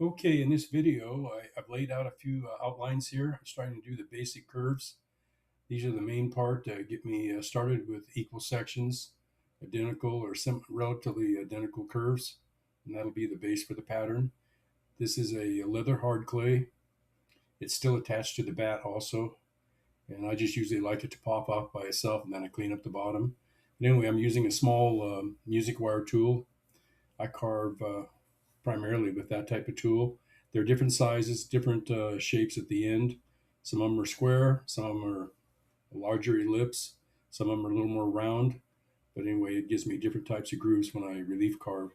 Okay, in this video, I've laid out a few outlines here. I'm starting to do the basic curves. These are the main part to get me started with equal sections, identical or relatively identical curves, and that'll be the base for the pattern. This is a leather hard clay. It's still attached to the bat also, and I just usually like it to pop off by itself, and then I clean up the bottom. But anyway, I'm using a small music wire tool. I carve primarily with that type of tool. They're different sizes, different shapes at the end. Some of them are square, some of them are larger ellipse, some of them are a little more round. But anyway, it gives me different types of grooves when I relief carve,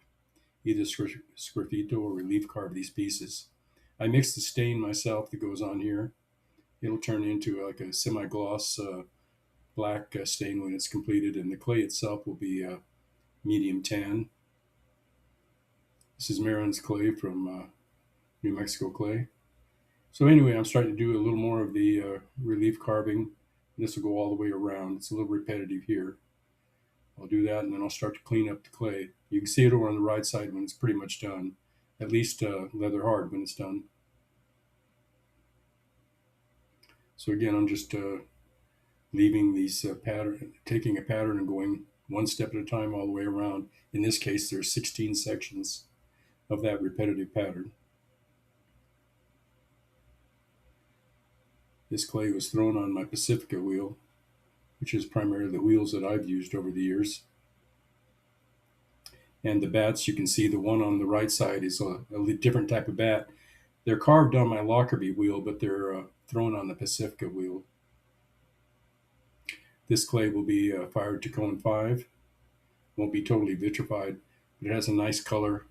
either sgraffito or relief carve these pieces. I mix the stain myself that goes on here. It'll turn into like a semi-gloss black stain when it's completed, and the clay itself will be medium tan. This is Marin's clay from New Mexico clay. So anyway, I'm starting to do a little more of the relief carving. This will go all the way around. It's a little repetitive here. I'll do that, and then I'll start to clean up the clay. You can see it over on the right side when it's pretty much done, at least leather hard when it's done. So again, I'm just leaving these taking a pattern and going one step at a time all the way around. In this case, there's 16 sections of that repetitive pattern. This clay was thrown on my Pacifica wheel, which is primarily the wheels that I've used over the years. And the bats, you can see the one on the right side is a different type of bat. They're carved on my Lockerbie wheel, but they're thrown on the Pacifica wheel. This clay will be fired to cone 5. Won't be totally vitrified, but it has a nice color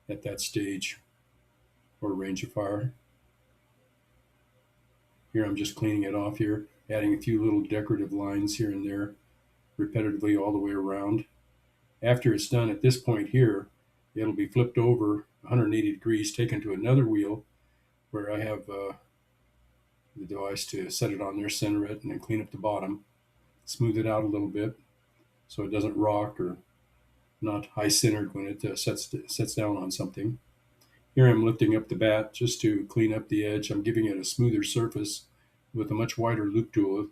at that stage or range of fire. Here I'm just cleaning it off here, adding a few little decorative lines here and there, repetitively all the way around. After it's done at this point here, it'll be flipped over 180 degrees, taken to another wheel where I have the device to set it on there, center it, and then clean up the bottom, smooth it out a little bit so it doesn't rock or not high-centered when it sets down on something. Here I'm lifting up the bat just to clean up the edge. I'm giving it a smoother surface with a much wider loop tool.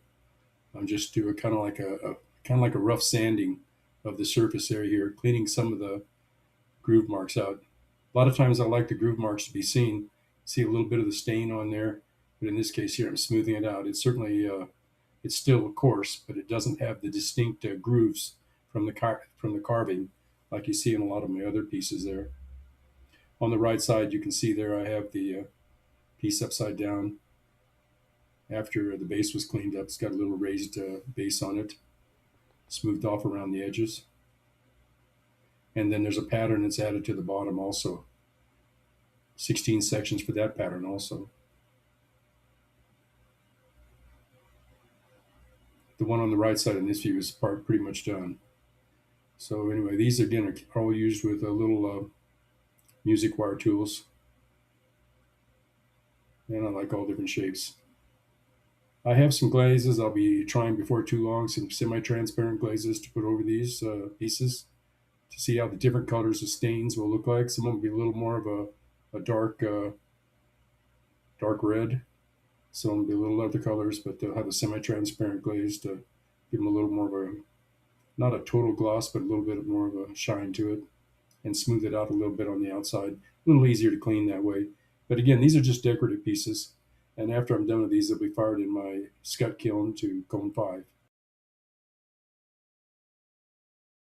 I'm just doing kind of like a rough sanding of the surface area here, cleaning some of the groove marks out. A lot of times I like the groove marks to be seen. See a little bit of the stain on there, but in this case here I'm smoothing it out. It's certainly it's still coarse, but it doesn't have the distinct grooves from the carving like you see in a lot of my other pieces there. On the right side, you can see there I have the piece upside down. After the base was cleaned up, it's got a little raised base on it, smoothed off around the edges. And then there's a pattern that's added to the bottom also. 16 sections for that pattern also. The one on the right side in this view is pretty much done. So anyway, these again are all used with a little music wire tools. And I like all different shapes. I have some glazes I'll be trying before too long, some semi-transparent glazes to put over these pieces to see how the different colors of stains will look like. Some of them will be a little more of a dark red. Some will be a little other colors, but they'll have a semi-transparent glaze to give them a little more of a, not a total gloss, but a little bit more of a shine to it, and smooth it out a little bit on the outside. A little easier to clean that way. But again, these are just decorative pieces. And after I'm done with these, they'll be fired in my scut kiln to cone 5.